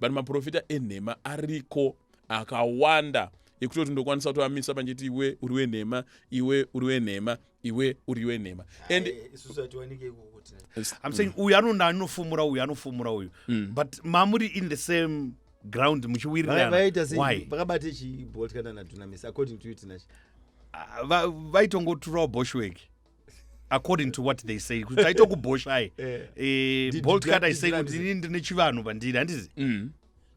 but maprofita enhema ariko akawanda ekutoti ndokwanisa kutoamisa panjiti iwe uri wenhema, iwe uri wenhema, iwe uri wenhema. And I'm saying uyu anofumura uyu but mamuri in the same ground muchiwirirana. Why? Vakabate chibolt kana natunamisa according to it nacho. Vaitongotura bushwork according to what they say. Kuti taito kuboshai. Bolt cut I say kuti ini ndine chivanhu pandiri handizi.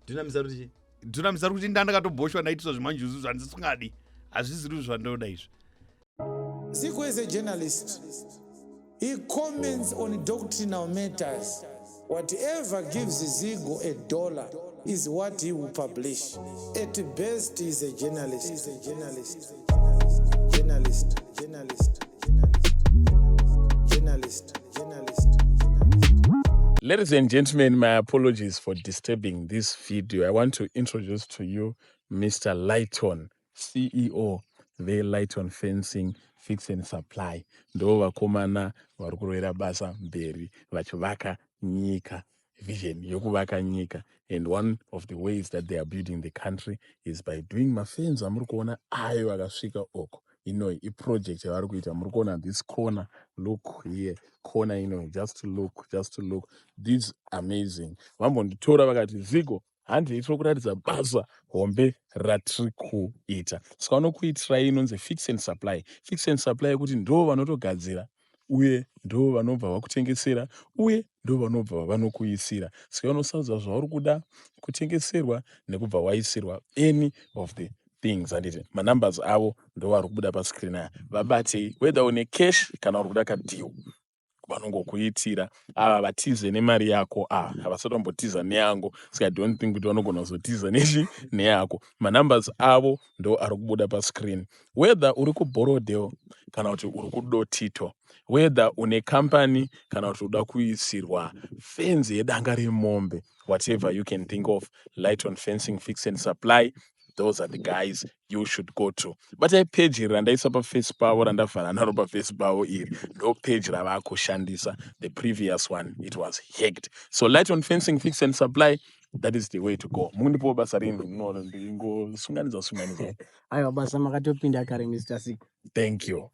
Tunamisa kuti ndinamisa kuti ndandakatoboshwa ndaitiswa zvimanjuzu zvandisingadi. Hazvisiri zvandoda izvi. Zico is a journalist. He comments on doctrinal matters. Whatever gives Zico $1 is what he will publish. At best, he's a journalist. He's a journalist. Journalist. Journalist. Journalist. Journalist. Ladies and gentlemen, my apologies for disturbing this video. I want to introduce to you Mr. Lighton, CEO, the Lighton Fencing, Fix and Supply. Ndo vakomana vari kurovera basa mberi vachivaka nyika, vision yokuvaka nyika. And one of the ways that they are building the country is by doing mafenzi amuri kuona ayo akasvika oko. Project yavari kuita muri kuona this corner, look here, corner just to look. This amazing. Vambonditora vakati Zico handi tiri kuratidza basa hombe ratiri kuita. Saka vanokuitirai inonzi Fix and Supply. Fix and Supply yekuti ndo vanotogadzira uye ndo vanobva vakutengesera uye ndo vanobva vanokuisira. Saka unosaudza zvauri kuda kutengeserwa nekubva waisirwa any of the things. And manumbers avo ndo vari kubuda pascreen aya. Vabate whether une cash kana uri kuda kadeal vanongokuitira. Ava vatize nemari yako havasatomboti neyangu. So I don't think kuti vanogona kuzotiza neyako. Manumbers avo ndo ari kubuda pascreen. Whether uri kuBorodale kana kuti uri kuDotito, whether une company kana kuti uda kuisirwa fence yedanga remombe, whatever you can think of, Lighton Fencing, Fix and Supply, those are the guys you should go to. But I page iri randaisa paFacebook randavhara naro paFacebook iri ndo page ravakushandisa. The previous one it was hacked. So Lighton Fencing, Fix and Supply, that is the way to go. Mundipo basa rindu sunganiza. Aiwa basa makatopinda kare Mr. Zico. Thank you.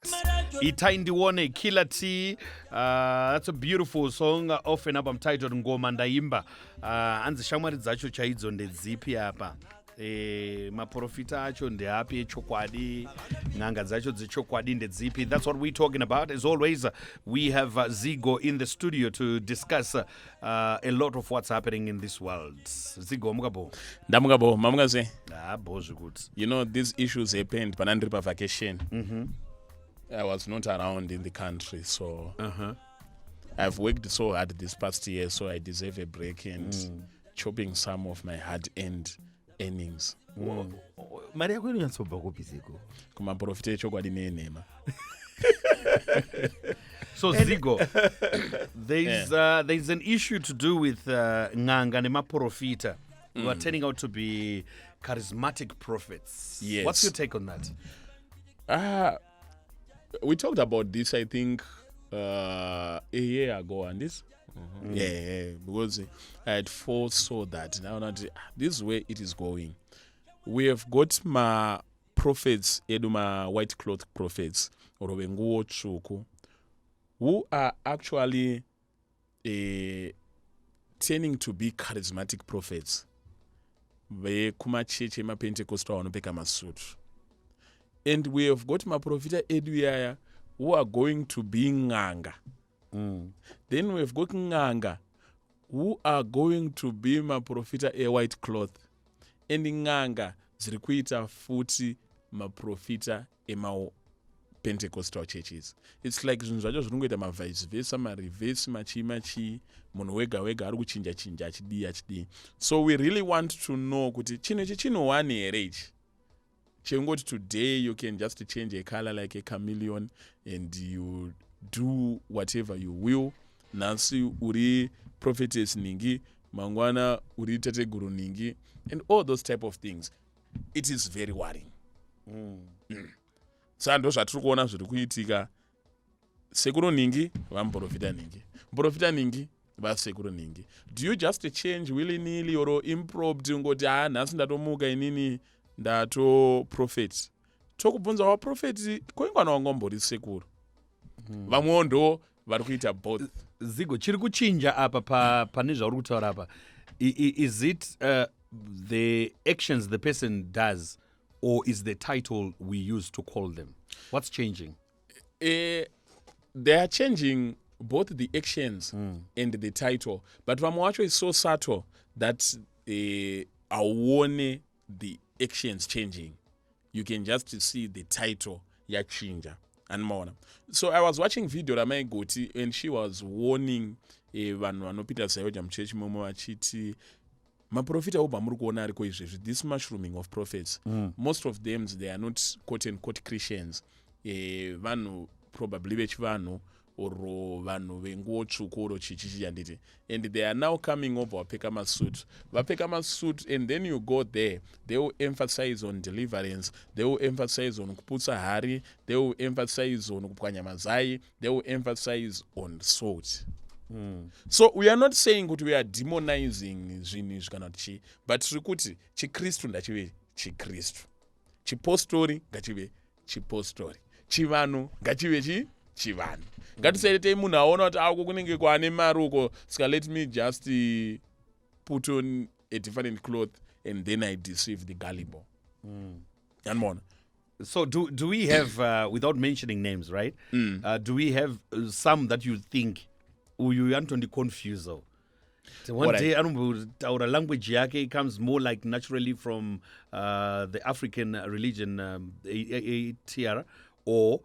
Itai ndione Killer T. That's a beautiful song. Often up I'm titled Ngoma Ndaimba. Anzi shamwari dzacho chaidzo ndedzipi apa. Maprofita acho ndeapi echokwadi, nganga dzacho dzechokwadi ndedzipi. That's what we're talking about. As always, we have Zico in the studio to discuss a lot of what's happening in this world. Zico, mukabo. Ndamukabo, mamukaze. Bozu good. These issues happened panandiri pa vacation. I was not around in the country, so I've worked so hard this past year, so I deserve a break and chopping some of my hard-earned earnings. Mari yako inonyatsobva kupi Zico? Kumaprofita echokwadi nenhema. So Zico, there's an issue to do with nganga nemaprofita who are turning out to be charismatic prophets. Yes. What's your take on that? We talked about this, I think, a year ago, and this. Yeah, because I had foresaw that. Now that this way it is going, we have got my prophets, eduma white cloth prophets, or wenguo chuku, who are actually turning to be charismatic prophets. Ve kuma cheche ma Pentecostal wanopeka masutu. And we have got my prophet Eduyaya who are going to be nganga. Then we've got nganga who are going to be my prophet a white cloth. And nganga ziri kuita futi ma prophet ema Pentecostal churches. It's like zvinhu zvacho zvinongoita ma vice versa, ma reverse, machi munhu wega wega ari kuchinja achidi. So we really want to know kuti chino one here ichi. Chengoti today you can just change a color like a chameleon and you do whatever you will. Nansi uri prophetess ningi, mangwana uri tate guru ningi, and all those type of things. It is very worrying. Sando zvatiri kuona zviri kuitika. Sekuru ningi vamuprofita ningi. Muprofita ningi vasekuru ningi. Do you just change willy-nilly or impromped ngoti nhasi ndatomuka inini ndato-prophet? Tokubvunza waprofeti koingwana wangombori sekuru. Vamwewo ndo vari kuita both. Zigo, chiri kuchinja apa pane zvauri kutaura apa. Is it the actions the person does, or is the title we use to call them? What's changing? They are changing both the actions and the title, but vamwe vacho is so subtle that auone the actions changing. You can just see the title yachinja. And so I was watching video Ramai Goti and she was warning vanhu vanopita sayoja muchechi momwe vachiti maprofita obva muri kuona ariko izvezvi, this mushrooming of prophets, most of them they are not quote unquote Christians, vanhu probably vechivanhu or vanhu venguo tsvuku oro chichichi handiti, and they are now coming over vapfeka masuit and then you go there, they will emphasize on deliverance, they will emphasize on kuputsa hari, they will emphasize on kupwanya mazai, they will emphasize on salt. So we are not saying that we are demonizing zvinhu izvi kana kuti chi, but tiri kuti chikristu ngachive chikristu, chipostori ngachive chipostori, chivanhu ngachive chivanhu. Ngatisaitei munhu aona kuti ako kunenge kwane mari uko, ska let me just put on a different cloth and then I deceive the gullible. And So do we have, without mentioning names, right? Do we have some that you think you want to confuse? One day, our language yake comes more like naturally from the African religion, ATR, or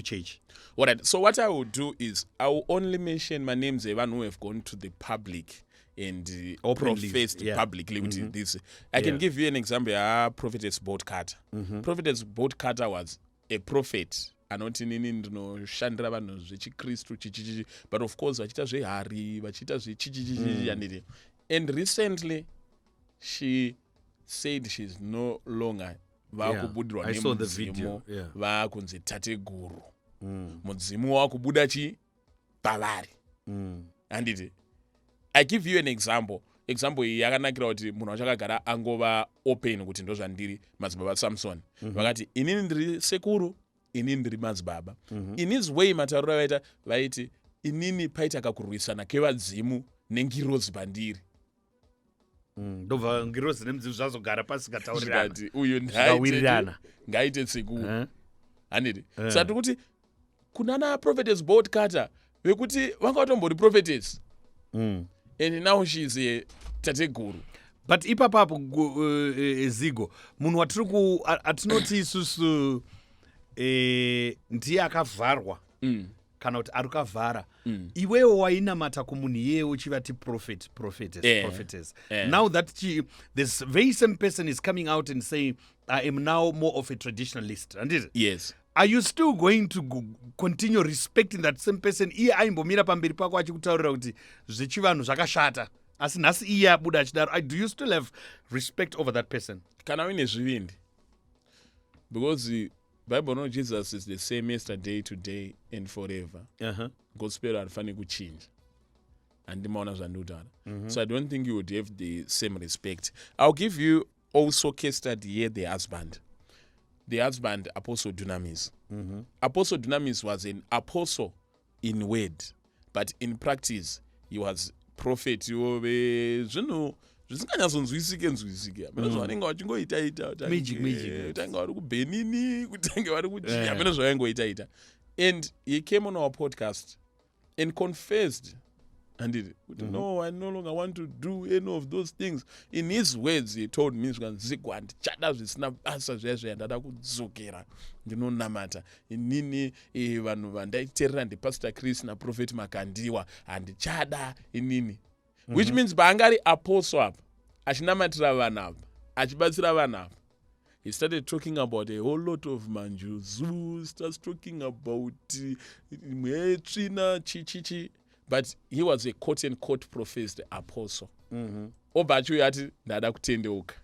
change. Alright, so what I will do is I will only mention my names even who have gone to the public and professed publicly with this. I can give you an example. Prophetess Bolt Carter. Prophetess Bolt Carter was a prophet. Anoti nini ndinoshandira vanhu zvechikristu chichichi, but of course vachita zvehari, vachita zvechichichi. And recently she said she's no longer vakubudirwa nemudzimu, vakunzi tateguru, mudzimu wakubuda pavari. Handiti, I give you an example iyi yakanakira kuti munhu wachakagara angova open kuti ndo zvandiri madzibaba Samson vakati inini ndiri sekuru, inini ndiri madzibaba. In his way matauriro vaita vaiti inini paita kakurwisana kevadzimu nengirozi pandiri. Ndobva ngirozi nemudzimu zvazogara pasi kataurirana uyu ngaite sekuru. Handiti, saka kuti kunana prophetess Bolt Carter vekuti vanga vatombori prophetess, and now she is a tateguru. But ipapapo Zigo, munhu watiri atinoti isusu ndiye akavharwa kana kuti ari kavhara, iwewo wainamata kumunhu iyeye uchivati prophetess. Now that this very same person is coming out and saying, I am now more of a traditionalist, yes, are you still going to continue respecting that same person? Iye aimbomira pamberi pako achikutaurira kuti zvechivanhu zvakashata, asi nhasi iye abuda achidaro. Do you still have respect over that person? Kana uine zvivindi, because the Bible knows Jesus is the same yesterday, today and forever. Gospel harifani kuchinja. Andimaona zvandutaura. So I don't think you would have the same respect. I'll give you also case study here, the husband, Apostle Dunamis. Apostle Dunamis was an apostle in word, but in practice he was prophet. Zvisinganyazonzwisike mene zvavanenge vachingoitaita kutanga vari kuBenini, kutanga vari kuJia, mene zvavangoitaita. And he came on our podcast and confessed, and no, I no longer want to do any of those things. In his words, he told me, Zigwa ndichada zvisina basa zvezvo ndada kudzokera ndinonamata inini vanhu vandaiterera ndiPastor Chris naProphet Makandiwa handichada inini. Which means baangari apostle apa achinamatira vanhu apa achibatsira vanhu apa, he started talking about a whole lot of manjuzu, starts talking about mwetsvina chichichi, but he was a quote unquote professed apostle. Obacho yati ndada kutendeuka.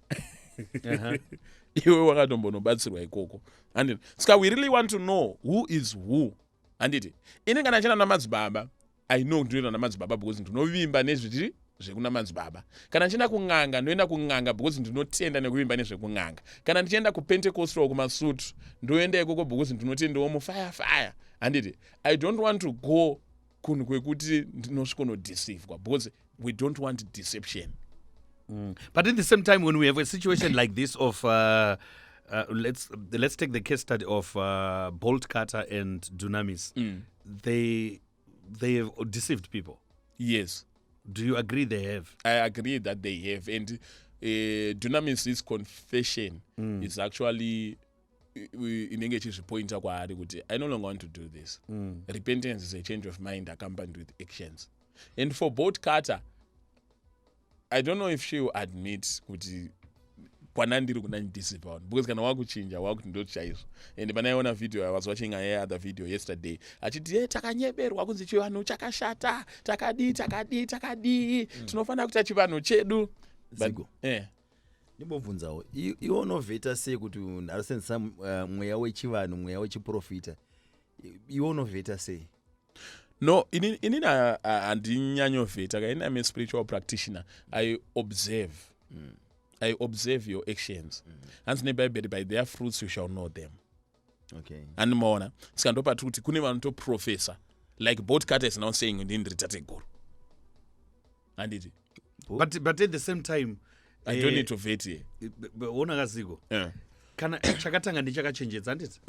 Iwe wakatombonobatsirwa ikoko. And ska we really want to know who is who. And inenge nachana namadzibaba I know ndinoenda namadzibaba because ndinovimba nezviti zvekuna madzibaba. Kana ndichienda kung'anga ndoenda kung'anga because ndinotenda nekuvimba nezvekung'anga. Kana ndichienda kuPentecostal kumasutu ndoenda ikoko because ndinotendawo mufire. Handiti, I don't want to go kunhu kwekuti ndinosvika nodeceive because we don't want deception. But at the same time, when we have a situation like this of let's take the case study of Bolt Cutter and Dunamis. They have deceived people. Yes. Do you agree they have? I agree that they have. And Dunamis' confession is actually in English is pointer kwaari kuti I no longer want to do this. Repentance is a change of mind accompanied with actions. And for Bolt Cutter, I don't know if she will admit kuti kwanandiri kunandideceive vanhu because kana wakuchinja wakuti ndochaizvo. And panaiona video, I was watching a other video yesterday achiti takanyeberwa kunzi chivanhu chakashata takadii tinofanira kuita chivanhu chedu. Zigo. Ndimbobvunzawo iwo unovheta sei kuti arasenzesa mweya wechivanhu mweya wechiprofita iwo unovheta sei? No, inini handinyanyovheta ka I'm a spiritual practitioner. I observe your actions. Hanzi nebhaibheri, by their fruits you shall know them. Okay. And maona sikandopati kuti kune vanotoprofesa like Bolt Cutter is now saying ndini ndiri tateguru. Handiti. But at the same time, I don't need to vet here. Ona Kaziko. Kana chakatanga ndichakachenjedza handiti.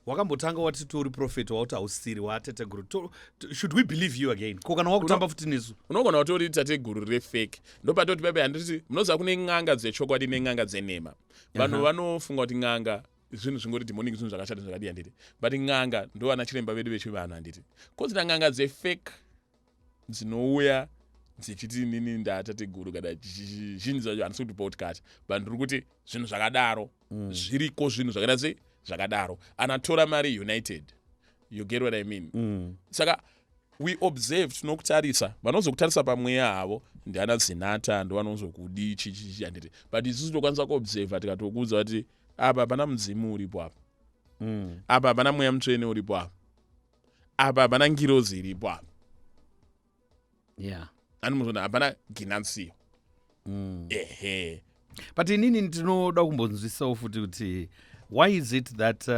Wakambotanga wati tori prophet wauti hausiri wateteguru. Should we believe you again? Ko kana wakutamba futi nesu. Unogona watori tateguru refake. Ndopatoti bebe handiti munoziva kune n'anga dzechokwadi nen'anga dzenhema. Vanhu vanofunga kuti n'anga zvinhu zvingori demonic zvinhu zvakashata zvakadii handiti. But n'anga ndo vana chiremba vedu vechivanhu handiti. Kozina n'anga dzefake dzinouya dzichiti nini ndatateguru kana zhinji zvacho handisi kuti Bolt Cutter. But ndiri kuti zvinhu zvakadaro zviriko zvinhu zvakaita sei zvakadaro. Anatora mari United. You get what I mean? Saka we observe tinokutarisa vanozokutarisa pamweya havo ndiana zinata ndo vanozokudi chichichi handiti. But isusu tokwanisa kuobserva tikatokuudza kuti apa hapana mudzimu uripo apa. Apa hapana mweya mutsvene uripo apa. Apa hapana ngirozi iripo apa. Yeah. Animozona hapana ginansiyo. But inini ndinoda kumbonzwisawo futi kuti why is it that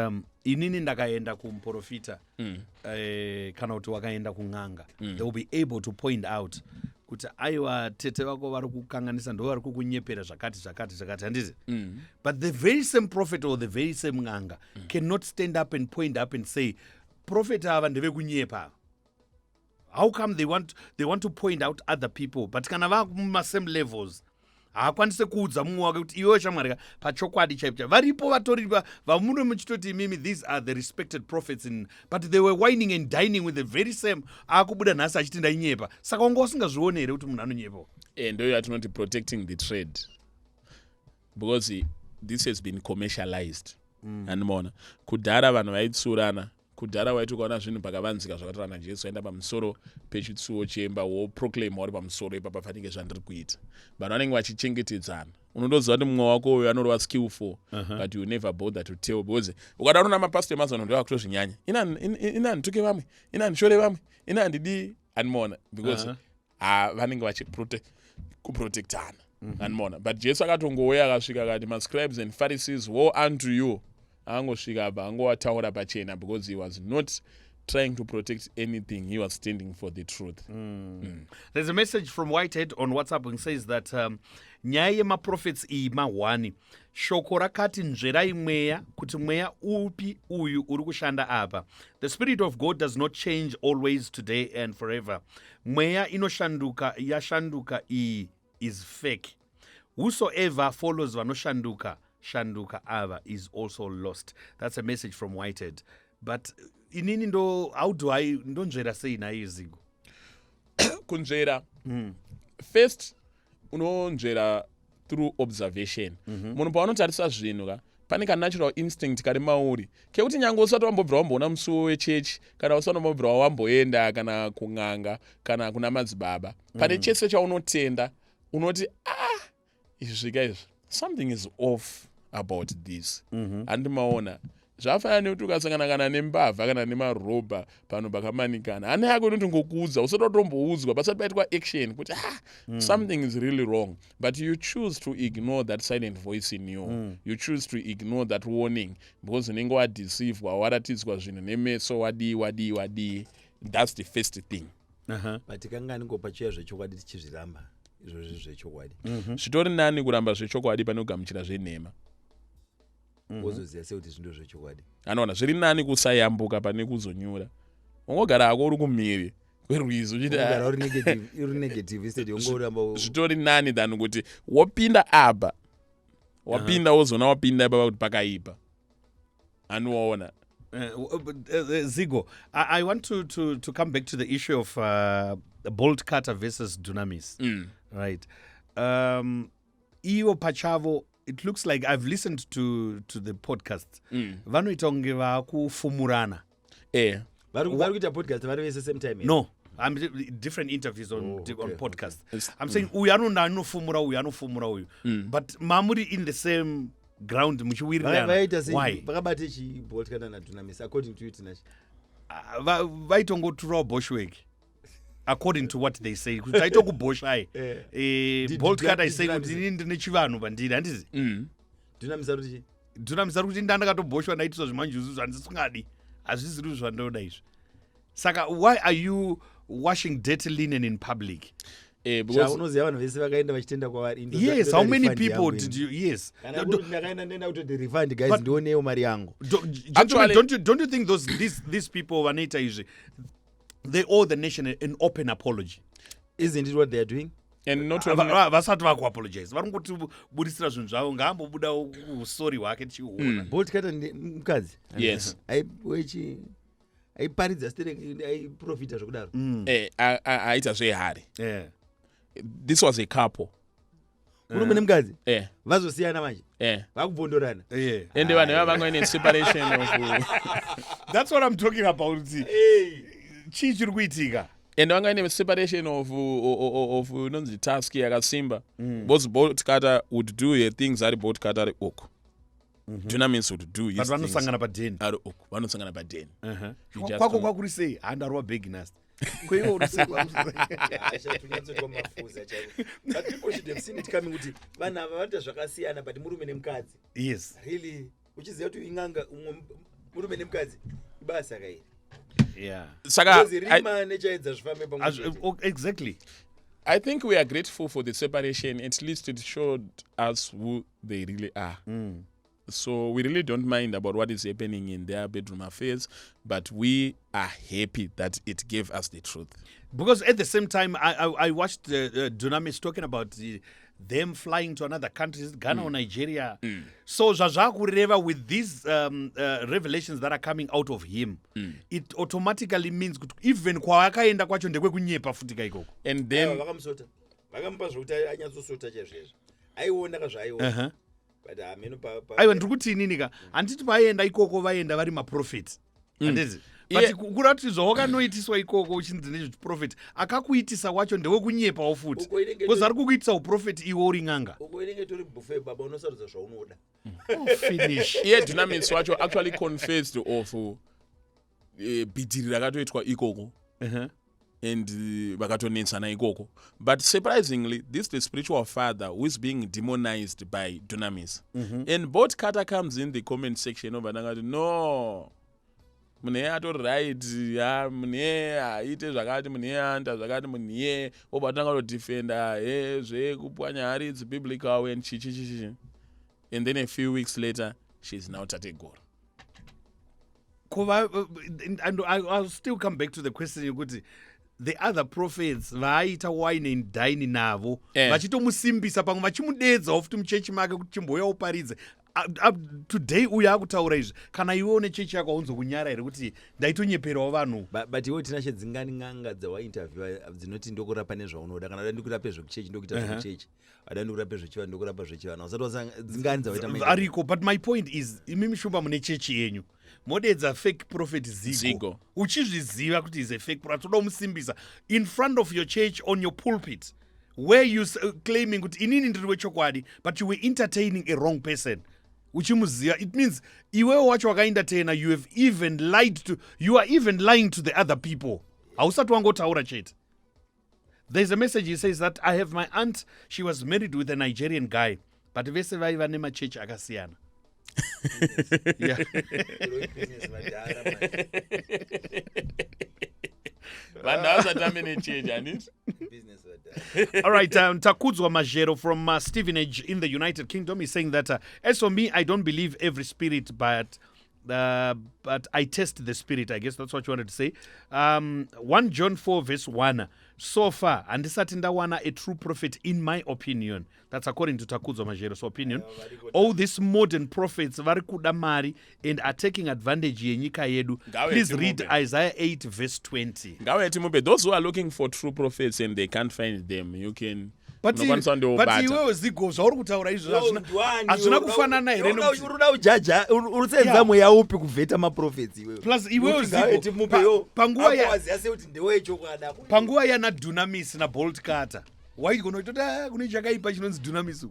inini ndakaenda kumuprofita kana kuti wakaenda kung'anga, they will be able to point out kuti aiwa tete vako vari kukanganisa ndo vari kukunyepera zvakati handiti. But the very same prophet or the very same ng'anga cannot stand up and point up and say prophet ava ndevekunyepa. How come they want to point out other people? But kana va same levels haakwanise kuudza mumwe wake kuti iwe shamwari pachokwadi chaipo varipo vatori vamuno muchitoti imimi these are the respected prophets but they were whining and dining with the very same akubuda nhasi achiti ndainyepa. Saka wanga usingazvione here kuti munhu anonyepawo. Ndo yatinoti protecting the trade because this has been commercialized. Andimona kudhara vanhu vaitsurana kudhara waiti ukaona zvinhu pakavanzika zvakatorana Jesu aenda pamusoro pechitsuwo chemba woproclaim uri pamusoro ipa pafanike zvandiri kuita. Vanhu vanenge vachichengetedzana. Unondoziva kuti mumwe wako uyu anorova skillful but you never bother to tell because ukadaro namapastor emazano ndo vakutozvinyanya ina ndituke vamwe ina ndishore vamwe ina ndidi andimona because vanenge vachiprotectana andimona. But Jesu akatongouya akasvika akati mascribes and Pharisees woe unto you. Angosvika apa angowataura pachena because he was not trying to protect anything. He was standing for the truth. There's a message from Whitehead on WhatsApp and says that nyaya yemaprophets iyi mahwani shoko rakati nzverai mweya kuti mweya upi uyu uri kushanda apa. The spirit of God does not change always, today and forever. Mweya inoshanduka yashanduka iyi is fake. Whosoever follows vanoshanduka ava is also lost. That's a message from Whitehead. But inini ndo how do I ndonzvera sei naye Zigo? Kunzvera first unonzvera through observation. Munhu paanotarisa zvinhu ka pane ka natural instinct kari mauri kekuti nyange usati wambobvira wamboona musuwo wechechi kana usati wambobvira wamboenda kana kung'anga kana kuna madzibaba pane chese chaunotenda unoti izvi svika izvi something is off about this. Andimaona Zvafanana nekuti ukasangana kana nembavha kana nemarobha pano pakamanikana. Hana yako inoti ngokuudza, usati watomboudzwa pasati paitwa action kuti something is really wrong. But you choose to ignore that silent voice in you. You choose to ignore that warning because unenge wadeceivwa, waratidzwa zvinhu nemeso, wadi. That's the first thing. But kanga ningopa chiya zvechokwadi tichizviramba. Izvozvo zvechokwadi. Zvitori nani kuramba zvechokwadi pane kugamuchira zvenhema. Wozoziva sekuti zvindo zvechokwadi. Anoona zviri nani kusayambuka pane kuzonyura. Ungogara hako uri kumhiri kwerwizi uchiti Ugara uri negative instead yongoramba. Zvitori nani than kuti wapinda apa. Wapinda wozona wapinda apa kuti pakaipa. Anoona. Zigo, I want to come back to the issue of Bolt Cutter versus Dunamis. Right. Iyo pachavo, it looks like I've listened to the podcast. Vanoita kunge vakufumurana. Vari kuita podcast vari vese same time. No. I'm different interviews on podcast. I'm saying uyu anofumura uyu. But mamuri in the same ground muchiwirirana. Why? Vakabate chi-Bolt Cutter naDunamis according to you tinachi. Vaitongotura Bushwick. According to what they say. Kuti taito kuBoshai. Bolt Cutter is saying kuti ini ndine chivanhu pandiri handizi. Dunamis ari kuti Dunamis ari kuti ndandakatoboshwa ndaitiswa zvimanjuzu zvandisingadi. Hazviziri zvandoda izvi. Saka, why are you washing dirty linen in public? unoziva vanhu vese vakaenda vachitenda kwavari. Yes, how many people did you? Yes. Kana ndakaenda ndenda kuti refund guys ndionewo mari yangu. Actually, don't you think these people vanoita izvi, they owe the nation an open apology? Isn't it what they are doing? And not vasati vakuapologize vari ngoti budisira zvinhu zvavo ngaambobuda usori hwake tichiuona. Bolt Cutter mukadzi. Yes. Aiparidza aiprofita zvekudaro. Aita zvehari. Yeah. This was a couple. Murume nemukadzi Vazosiyana manje. Vakubvondorana. Ende vanhu vavangane separation of. That's what I'm talking about. Chii chiri kuitika? And vangane separation of nonzi task yakasimba. Because Bolt Cutter would do her things ari Bolt Cutter ari uko. Dunamis would do his things. But vanosangana padeni. Ari uko. Vanosangana padeni. Kwako kwakuri sei? Handarwa big nasty. Kwaiwo uri sei kwamusi? But people should have seen it coming kuti vanhu ava vanoita zvakasiyana but murume nemukadzi. Yes. Really? Uchiziva kuti inganga murume nemukadzi ibasa kairi. Yeah. Exactly. I think we are grateful for the separation. At least it showed us who they really are. So we really don't mind about what is happening in their bedroom affairs, but we are happy that it gave us the truth. Because at the same time, I watched Dunamis talking about them flying to another countries, Ghana or Nigeria. So Zazakureva, with these revelations that are coming out of him, it automatically means even kwakaenda kwacho ndekwekunyepa futi kaikoko. And then vakamupa zvokuti anyatsosota chaizvezvo. Aiona kazvaaiona. Aiwa ndiri kuti inini ka handiti vaenda ikoko vaenda vari maprofeti. Handiti. But kuri kuti zvawakanoitiswa ikoko uchinzi nezvechiprofeti akakuitisa wacho ndewekunyepawo futi. Because ari kukuitisa uprofeti iwe uri ng'anga. Uko inenge tori buffet baba unosarudza zvaunoda. Finish. Dunamis wacho actually confessed of bhidhiri rakatoitwa ikoko. And vakatonetsana ikoko. But surprisingly, this is the spiritual father who is being demonized by Dunamis. And Bolt Cutter comes in the comment section of Anangati, no. Mune atori right, mune aite zvakati, mune anta zvakati, mune obatanga to defender, zvekupwanya hari, it's biblical and chichichichi. And then a few weeks later, she's now Tategoro. And I'll still come back to the question Yuguti. The other prophets vaita wine and dine navo vachitomusimbisa pamwe vachimudedzawo futi muchechi make kuti chimboya uparidze. Today uya akutaura izvi kana iwewo nechechi yako aunzokunyara here kuti ndaitonyeperawo vanhu. But iwo tina chedzingani ng'anga dzawainterview dzinoti ndokurapa nezvaunoda kana ndikurape zvekuchechi ndokuita zvekuchechi ada ndikurape zvechivanhu ndokurapa zvechivanhu usati dzingani dzawaita ariko. But my point is imimi shumba mune chechi yenyu modedza fake prophet Zigo uchizviziva kuti is a fake prophet toda kumusimbisa in front of your church on your pulpit where you claiming kuti inini ndiri wechokwadi but you were entertaining a wrong person. uchimuziva, it means iwewe wacho wakaentertaina, you are even lying to the other people. Hausati wangotaura chete. There's a message, he says that I have my aunt, she was married with a Nigerian guy, but vese vaiva nemachechi akasiyana. Yeah. All right, Takudzwa Majero from Stevenage in the United Kingdom is saying that, as for me, I don't believe every spirit, but I test the spirit. I guess that's what you wanted to say. 1 John 4 verse 1. So far, handisati ndawana a true prophet in my opinion. That's according to Takudzwa Majero's opinion. All these modern prophets vari kuda mari and are taking advantage yenyika yedu. Please read Isaiah 8 verse 20. Those who are looking for true prophets and they can't find them, you can... But iwewe zigo zvauri kutaura izvo hazvina kufanana here uruda ujaja urusenza mweya upi kuvheta maprofetsi iwewe plus iwewe zigo panguva yana Dunamis naBolt Carter waigona kune chakaipa chinonzi Dunamis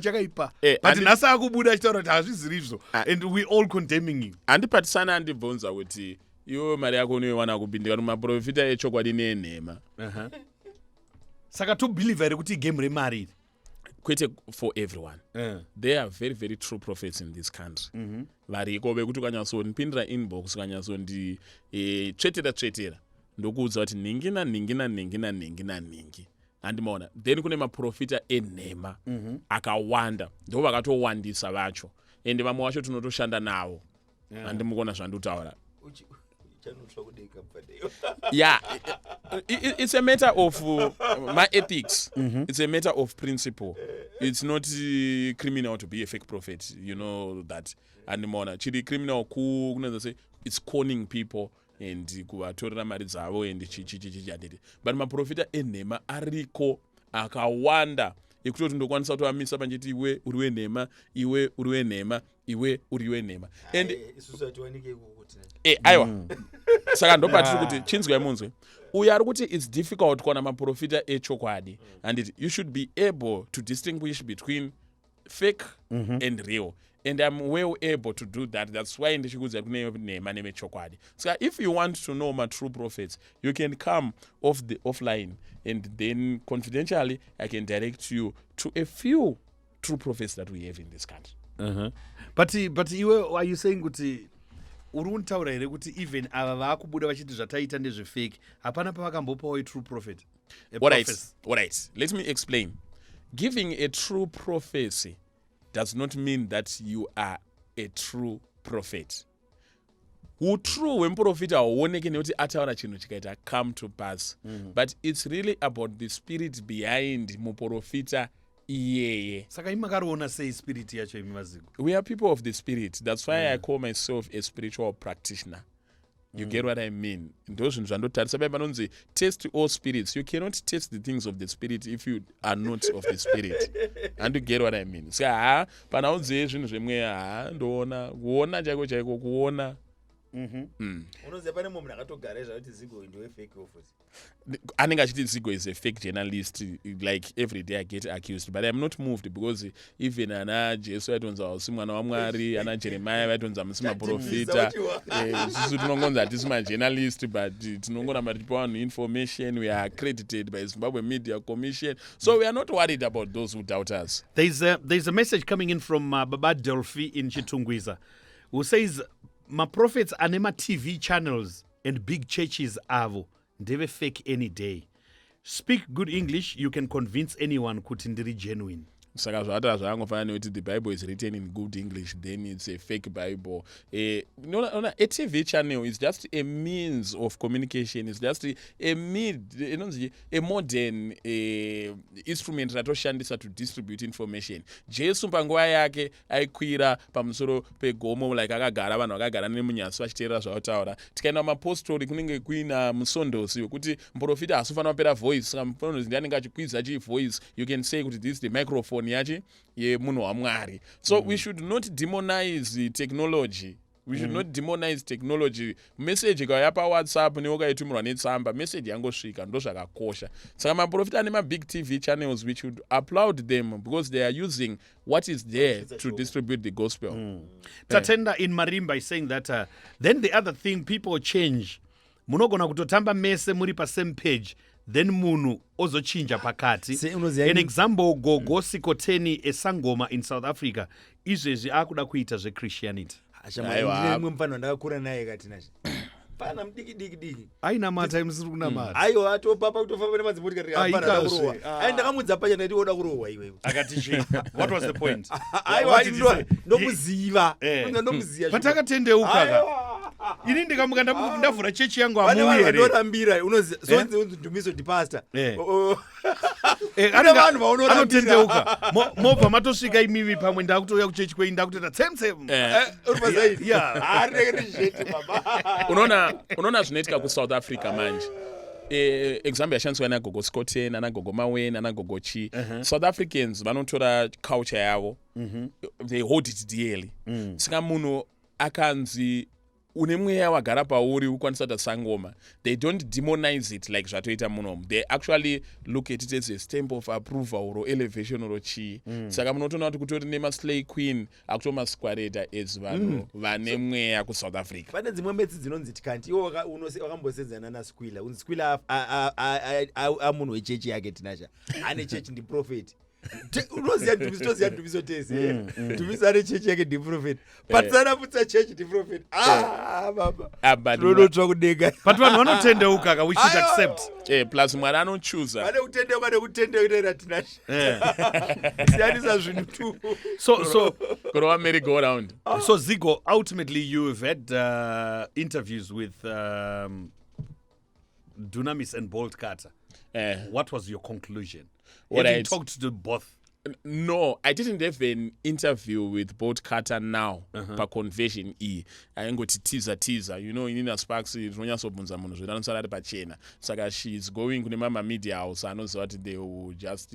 chakaipa but nhasi akubuda achitaura kuti hazviziri izvo and we all condemning you. Handipatisana handibvunza kuti iwe mari yako unoiwana kupindika mumaprofita echokwadi nenhema. Saka to believe here kuti game remari kwete for everyone. There are very very true prophets in this country. Variko vekuti ukanyasondipindira inbox ukanyasondi tsvetera ndokuudza kuti ningi handimaona. Then kune maprofita enhema akawanda ndo vakatowandisa vacho ende vamwe vacho tinotoshanda navo. Handimukona zvandutaura. Yeah, it's a matter of my ethics. It's a matter of principle. It's not criminal to be a fake prophet. You know that. And mona chiri criminal say it's conning people and kuvatorera mari dzavo and chichichichichadidi. But maprofita enhema ariko akawanda ekutoti ndokwanisa kutovamisa panjeti iwe uri wenhema, iwe uri wenhema, iwe uri wenhema. And aiwa saka ndopatiri kuti chinzwai munzwe uyo ari kuti it's difficult kuwana maprofita echokwadi and you should be able to distinguish between fake and real, and I'm well able to do that. That's why ndichikuudza kune nhema nemechokwadi. So if you want to know my true prophets, you can come offline and then confidentially I can direct you to a few true prophets that we have in this country. But iwe are you saying kuti uri kuntaura here kuti even ava vaakubuda vachiti zvataita ndezvefake hapana pavakambopawo true prophet? Alright, let me explain. Giving a true prophecy does not mean that you are a true prophet. Utrue hwemuprofita hauoneki nekuti ataura chinhu chikaita come to pass, but it's really about the spirit behind muprofita iyeye. Saka imakaroona sei spirit yacho imi maziko? We are people of the spirit. That's why I call myself a spiritual practitioner. You get what I mean? Those zvandotarisa pai panonzi test all spirits. You cannot test the things of the spirit if you are not of the spirit. And you get what I mean? So pana unze zvinhu zvemwe ndoona kuona chaiko kuona. Unoziva pane munhu akatogara zvati Zigo ndiwe fake office. Anenge achiti Zigo is a fake journalist. Like every day I get accused, but I'm not moved because even ana Jesu vatonza usi mwana waMwari, ana Jeremiah vatonza musi maprofita. Isusu tinongonza hatisi majournalist, but tinongoramba tichipa vanhu information. We are accredited by Zimbabwe Media Commission, so we are not worried about those who doubt us. There's a message coming in from Baba Delphi in Chitungwiza, who says my prophets are nema TV channels and big churches avo ndeve fake any day. Speak good English, you can convince anyone kuti ndiri genuine. Saka zvata zvaangofanira nekuti the Bible is written in good English, then it's a fake Bible. A TV channel is just a means of communication. It's just a modern instrument ratoshandisa to distribute information. Jesu panguva yake aikwira pamusoro pegomo like akagara vanhu vakagara nemunyasi vachiteerera zvavataura. Tikaenda mumapostori kunenge kuina musondosi wekuti muprofita hasofanira kupera voice. Saka muprofita ndiye anenge achikwidza voice. You can say kuti this is the microphone yachi yemunhu waMwari. So we should not demonize technology. we should not demonize technology. Message ikauya paWhatsApp newakaitumira netsamba, message yangosvika ndo zvakakosha. Saka maprofita ane mabig TV channels, we should applaud them because they are using what is there to distribute the gospel. Tatenda in Marimba is saying that then the other thing, people change. Munogona kutotamba mese muri pa same page, then munhu ozochinja pakati. An example, Gogo Sikoteni eSangoma in South Africa izvezvi akuda kuita zveChristianity. Mwe mfano ndakakura naye katinazvo. Pana mudiki aina mata imsiri kunamata aiwa atopapa kutofamba nemadzimotikari apana kurohwa ai ndakamudza pacha ndati oda kurohwa iwewe akati che what was the point aiwa ndomuziva ndomuziva patakatendeuka ini ndikamuka ndavhura chechi yangu amuyere vandorambira unoziva sonzi undumiso dipasta anotendeuka mobva matosvika imimi pamwe ndakutouya kuchechi kwei ndakutoita unoona zvinoitika kuSouth Africa manje. Example yashandiswa naGogo Scotten, naGogo Mawen, naGogo Chi. South Africans vanotora culture yavo, they hold it dearly. Saka munhu akanzi une mweya wagara pauri ukwanisa kuita sangoma, they don't demonize it like zvatoita munomu. They actually look at it as a stamp of approval or elevation or chi. Saka munotoona kuti kutori nemaslay queen akutomasquareta as vanhu vane mweya kuSouth Africa. Pane dzimwe metsi dzinonzi tikanti iwo wakambosenzana naSquilla. Squilla amunhu wechechi yake tinacha. Ane chechi ndi prophet. Unoziya ndumitoziya ndumiso tese. Ndumiso ane chechi yake ndi prophet. Patsana putsa chechi ndi prophet. Baba. Unotsva kudega. But vanhu vanotendeuka, we should accept. Plus mwana anochuza. Vane kutendeuka nekutendeuka tinacha. Siyanisa zvinhu tu. So kurova merry go round. So Zigo, ultimately you've had interviews with Dunamis and Bolt Carter. What was your conclusion? Have you talked to both? No, I didn't have an interview with Bolt Carter now. Pa conversion I angoti teaser. You know, Inina Sparks rinonyatsobvunza munhu zvinoanosara ari pachena. Saka she's going kune mama media house anoziva kuti they will just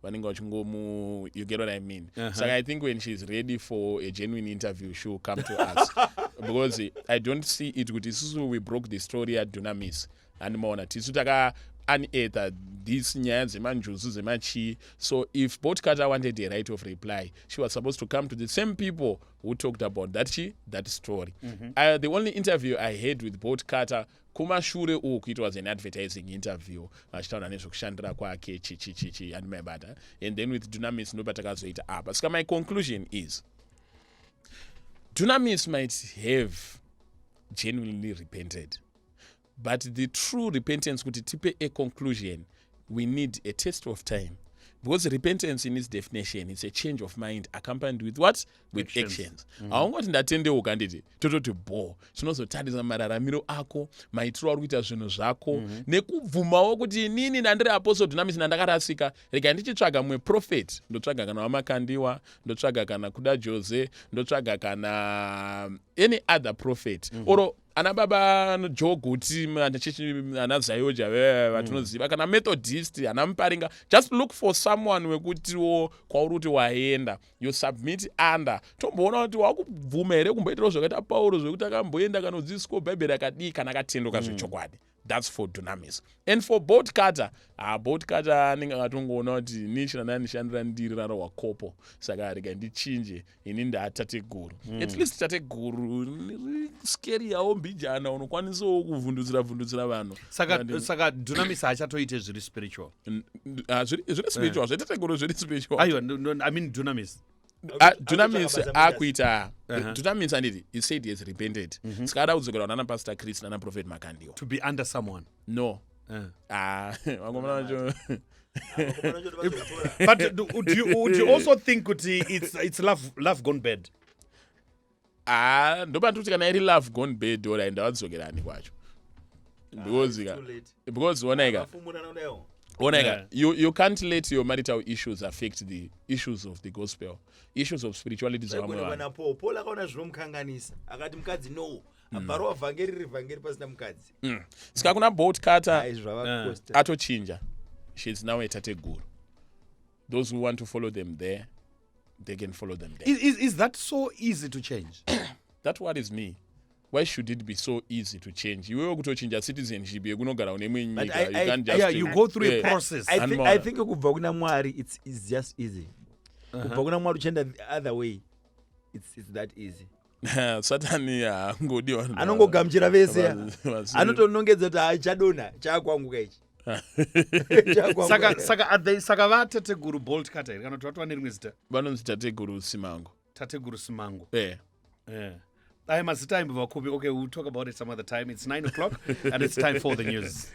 vanenge vachingomu, you get what I mean. Saka I think when she's ready for a genuine interview, she'll come to us. Because I don't see it kuti isusu we broke the story at Dunamis. And maona tisu taka unearthed these nyaya dzemanjuzu dzemachi. So if Bolt Carter wanted a right of reply, she was supposed to come to the same people who talked about that story. The only interview I had with Bolt Carter kumashure uku, it was an advertising interview vachitaura nezvekushandira kwake chichichichi and mabata, and then with Dunamis ndopatakazoita apa. Saka my conclusion is Dunamis might have genuinely repented, but the true repentance, kuti tipe a conclusion, we need a test of time. Because repentance in its definition is a change of mind accompanied with what? With actions. Haungoti ndatendeuka nditi tototi bo tinozotarisa mararamiro ako, maitiro ari kuita zvinhu zvako, nekubvumawo kuti inini ndandiri apostle Dunamis nandakarasika, rega ndichitsvaga mumwe prophet, ndotsvaga kana Wamakandiwa, ndotsvaga kana kuda Jose, ndotsvaga kana any other prophet. Oro ana baba Joe Guti, ana Zayoja vatinoziva, kana Methodist, ana Muparinga, just look for someone wekutiwo kwauruti waenda, you submit under. Tomboona kuti wakubvuma here kumboitira zvakaita Paulo zvekuti akamboenda kanodzidziswa Bhaibheri akadii kana akatendoka zvechokwadi. That's for Dunamis. And for Bolt Carter, Bolt Carter anenge akatongoona kuti nishandira ndiri raro wakopo, saka rega ndichinje ini ndatateguru. At least tateguru scary yawo mbijana unokwanisawo kuvhundutsira vanhu. Saka Dunamis hachatoite zviri spiritual. Zviri spiritual, zvetateguru zviri spiritual. Aiwa, I mean Dunamis. Dunamis akuita Dunamis anditi he said he has repented. Saka ada kudzokera nana Pastor Chris nana Prophet Makandiwa. To be under someone. No. But would you also think kuti it's love gone bad? Ndoba ndikuti kana iri love gone bad ora ndawadzokera kwacho. Because you can't let your marital issues affect the issues of the gospel, issues of spirituality. Paul akaona zvinomukanganisa akati mukadzi no abharo vhangeri pasina mukadzi. Saka kuna Bolt Carter atochinja, she's now a tateguru. Those who want to follow them there, they can follow them there. Is that so easy to change? That worries me. Why should it be so easy to change? You will to change a citizenship. You're going to get you can't just. Yeah, you go through a process. I think kubva kuna Mwari it's just easy. Kubva kuna Mwari uchienda the other way. It's that easy. Satani angodiwa. Anongogamuchira vese. Anotonongedza kuti achadona chakwanguka ichi. Saka vatateguru Bolt Cutter here kana kuti vatova nerimwe zita. Vanonzi tateguru Simango. Tateguru Simango. Yeah. I must time okay, we'll talk about it some other time. It's 9 o'clock and it's time for the news.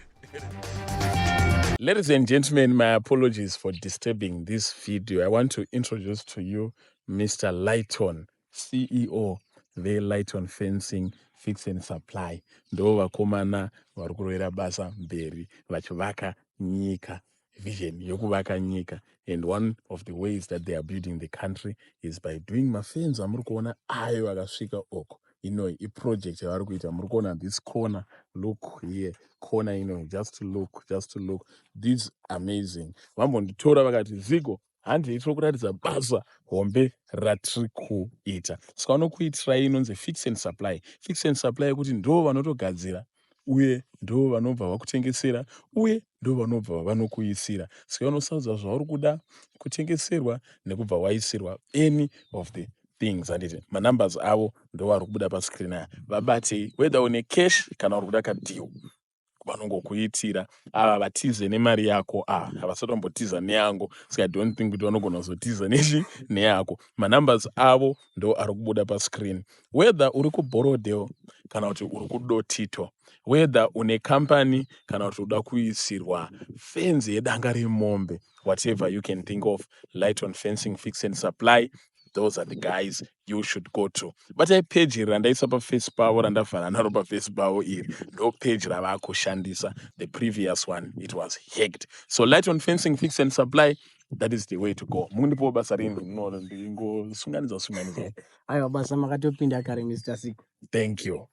Ladies and gentlemen, my apologies for disturbing this video. I want to introduce to you Mr. Lighton, CEO, the Lighton Fencing, Fix and Supply. Ndo vakomana vari kurovera basa mberi vachivaka nyika, vision yokuvaka nyika. And one of the ways that they are building the country is by doing mafenzi amuri kuona ayo akasvika oko. A project yavari kuita muri kuona this corner, look here, corner just to look. This amazing. Vambonditora vakati Zigo handi tiri kuratidza basa hombe ratiri kuita. Saka vanokuitirai inonzi Fix and Supply. Fix and Supply yekuti ndo vanotogadzira uye ndo vanobva vakutengesera uye ndo vanobva vanokuisira. Saka vanosaudza zvauri kuda kutengeserwa nekubva waisirwa any of the things. Anditi manumbers avo ndo vari kubuda pascreen aya. Vabate whether une cash kana uri kuda kadeal vanongokuitira. Ava vatize nemari yako havasatombotidza neyangu. So I don't think kuti vanogona kuzotiza neyako. Manumbers avo ndo ari kubuda pascreen. Whether uri kuBorodale kana kuti uri kuDotito, whether une company kana kuti uda kuisirwa fence yedanga remombe, whatever you can think of, Lighton Fencing, Fix and Supply, those are the guys you should go to. But I page iri randaisa paFacebook randavhara naro paFacebook iri ndo page ravakushandisa. The previous one it was hacked. So Lighton Fencing, Fix and Supply, that is the way to go. Mundipo basa ringu ndingosunganidzwa. Aiwa basa makatopinda kare Mr. Siku. Thank you.